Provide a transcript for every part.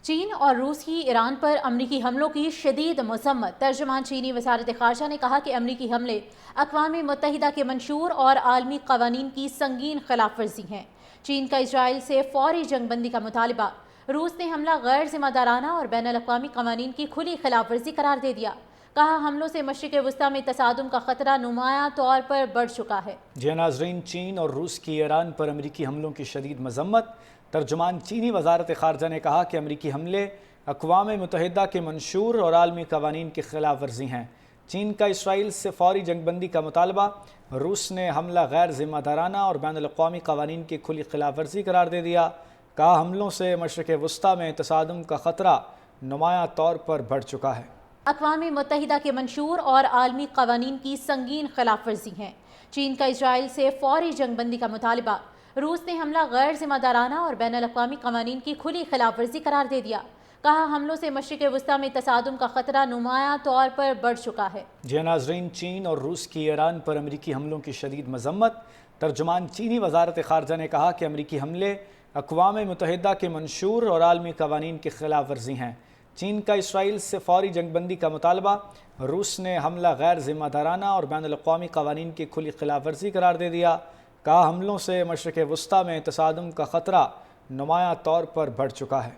چین اور روس کی ایران پر امریکی حملوں کی شدید مذمت۔ ترجمان چینی وزارت خارجہ نے کہا کہ امریکی حملے اقوام متحدہ کے منشور اور عالمی قوانین کی سنگین خلاف ورزی ہیں۔ چین کا اسرائیل سے فوری جنگ بندی کا مطالبہ، روس نے حملہ غیر ذمہ دارانہ اور بین الاقوامی قوانین کی کھلی خلاف ورزی قرار دے دیا۔ کہا حملوں سے مشرق وسطیٰ میں تصادم کا خطرہ نمایاں طور پر بڑھ چکا ہے۔ جی ناظرین، چین اور روس کی ایران پر امریکی حملوں کی شدید مذمت۔ ترجمان چینی وزارت خارجہ نے کہا کہ امریکی حملے اقوام متحدہ کے منشور اور عالمی قوانین کی خلاف ورزی ہیں۔ چین کا اسرائیل سے فوری جنگ بندی کا مطالبہ، روس نے حملہ غیر ذمہ دارانہ اور بین الاقوامی قوانین کی کھلی خلاف ورزی قرار دے دیا۔ کہا حملوں سے مشرق وسطیٰ میں تصادم کا خطرہ نمایاں طور پر بڑھ چکا ہے۔ اقوام متحدہ کے منشور اور عالمی قوانین کی سنگین خلاف ورزی ہیں۔ چین کا اسرائیل سے فوری جنگ بندی کا مطالبہ، روس نے حملہ غیر ذمہ دارانہ اور بین الاقوامی قوانین کی کھلی خلاف ورزی قرار دے دیا۔ کہا حملوں سے مشرق وسطیٰ میں تصادم کا خطرہ نمایاں طور پر بڑھ چکا ہے۔ جی ناظرین، چین اور روس کی ایران پر امریکی حملوں کی شدید مذمت۔ ترجمان چینی وزارت خارجہ نے کہا کہ امریکی حملے اقوام متحدہ کے منشور اور عالمی قوانین کی خلاف ورزی ہیں۔ چین کا اسرائیل سے فوری جنگ بندی کا مطالبہ، روس نے حملہ غیر ذمہ دارانہ اور بین الاقوامی قوانین کی کھلی خلاف ورزی قرار دے دیا۔ کہا حملوں سے مشرق وسطیٰ میں تصادم کا خطرہ نمایاں طور پر بڑھ چکا ہے۔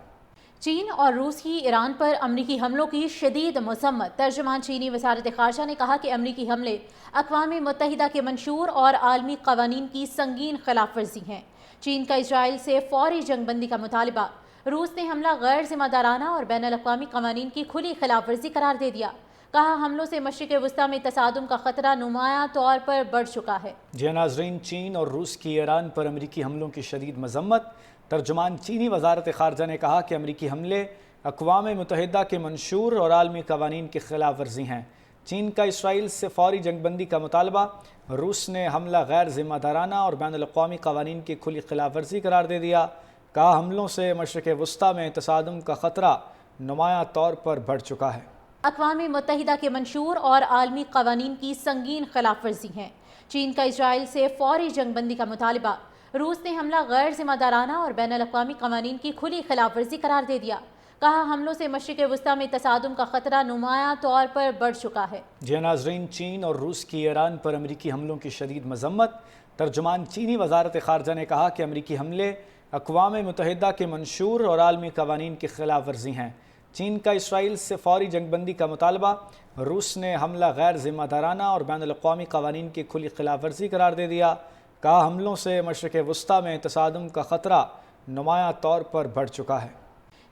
چین اور روس کی ایران پر امریکی حملوں کی شدید مذمت۔ ترجمان چینی وزارت خارجہ نے کہا کہ امریکی حملے اقوام متحدہ کے منشور اور عالمی قوانین کی سنگین خلاف ورزی ہیں۔ چین کا اسرائیل سے فوری جنگ بندی کا مطالبہ، روس نے حملہ غیر ذمہ دارانہ اور بین الاقوامی قوانین کی کھلی خلاف ورزی قرار دے دیا۔ کہا حملوں سے مشرق وسطیٰ میں تصادم کا خطرہ نمایاں طور پر بڑھ چکا ہے۔ جی ناظرین، چین اور روس کی ایران پر امریکی حملوں کی شدید مذمت۔ ترجمان چینی وزارت خارجہ نے کہا کہ امریکی حملے اقوام متحدہ کے منشور اور عالمی قوانین کی خلاف ورزی ہیں۔ چین کا اسرائیل سے فوری جنگ بندی کا مطالبہ، روس نے حملہ غیر ذمہ دارانہ اور بین الاقوامی قوانین کی کھلی خلاف ورزی قرار دے دیا۔ کہا حملوں سے مشرق وسطیٰ میں تصادم کا خطرہ نمایاں طور پر بڑھ چکا ہے۔ اقوام متحدہ کے منشور اور عالمی قوانین کی سنگین خلاف ورزی ہیں۔ چین کا اسرائیل سے فوری جنگ بندی کا مطالبہ، روس نے حملہ غیر ذمہ دارانہ اور بین الاقوامی قوانین کی کھلی خلاف ورزی قرار دے دیا۔ کہا حملوں سے مشرق وسطیٰ میں تصادم کا خطرہ نمایاں طور پر بڑھ چکا ہے۔ جی ناظرین، چین اور روس کی ایران پر امریکی حملوں کی شدید مذمت۔ ترجمان چینی وزارت خارجہ نے کہا کہ امریکی حملے اقوام متحدہ کے منشور اور عالمی قوانین کی خلاف ورزی ہیں۔ چین کا اسرائیل سے فوری جنگ بندی کا مطالبہ، روس نے حملہ غیر ذمہ دارانہ اور بین الاقوامی قوانین کی کھلی خلاف ورزی قرار دے دیا۔ کہا حملوں سے مشرق وسطیٰ میں تصادم کا خطرہ نمایاں طور پر بڑھ چکا ہے۔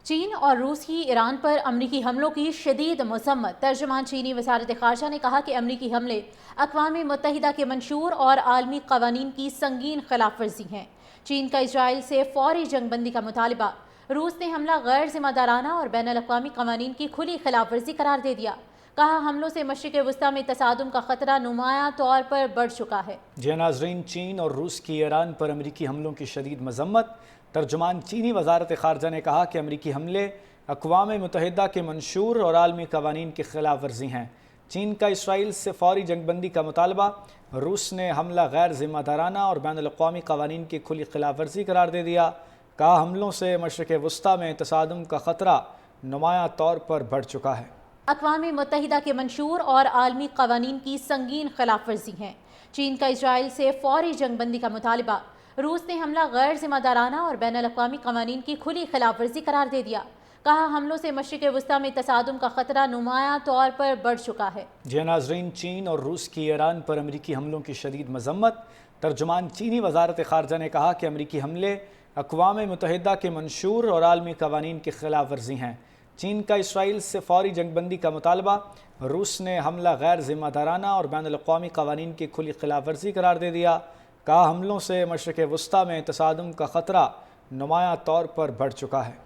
چین اور روس کی ایران پر امریکی حملوں کی شدید مذمت۔ ترجمان چینی وزارت خارجہ نے کہا کہ امریکی حملے اقوام متحدہ کے منشور اور عالمی قوانین کی سنگین خلاف ورزی ہیں۔ چین کا اسرائیل سے فوری جنگ بندی کا مطالبہ، روس نے حملہ غیر ذمہ دارانہ اور بین الاقوامی قوانین کی کھلی خلاف ورزی قرار دے دیا۔ کہا حملوں سے مشرق وسطیٰ میں تصادم کا خطرہ نمایاں طور پر بڑھ چکا ہے۔ جی ناظرین، چین اور روس کی ایران پر امریکی حملوں کی شدید مذمت۔ ترجمان چینی وزارت خارجہ نے کہا کہ امریکی حملے اقوام متحدہ کے منشور اور عالمی قوانین کی خلاف ورزی ہیں۔ چین کا اسرائیل سے فوری جنگ بندی کا مطالبہ، روس نے حملہ غیر ذمہ دارانہ اور بین الاقوامی قوانین کی کھلی خلاف ورزی قرار دے دیا۔ کہا حملوں سے مشرق وسطیٰ میں تصادم کا خطرہ نمایاں طور پر بڑھ چکا ہے۔ اقوام متحدہ کے منشور اور عالمی قوانین کی سنگین خلاف ورزی ہیں۔ چین کا اسرائیل سے فوری جنگ بندی کا مطالبہ، روس نے حملہ غیر ذمہ دارانہ اور بین الاقوامی قوانین کی کھلی خلاف ورزی قرار دے دیا۔ کہا حملوں سے مشرق وسطیٰ میں تصادم کا خطرہ نمایاں طور پر بڑھ چکا ہے۔ جی ناظرین، چین اور روس کی ایران پر امریکی حملوں کی شدید مذمت۔ ترجمان چینی وزارت خارجہ نے کہا کہ امریکی حملے اقوام متحدہ کے منشور اور عالمی قوانین کی خلاف ورزی ہیں۔ چین کا اسرائیل سے فوری جنگ بندی کا مطالبہ، روس نے حملہ غیر ذمہ دارانہ اور بین الاقوامی قوانین کی کھلی خلاف ورزی قرار دے دیا۔ کہا حملوں سے مشرق وسطیٰ میں تصادم کا خطرہ نمایاں طور پر بڑھ چکا ہے۔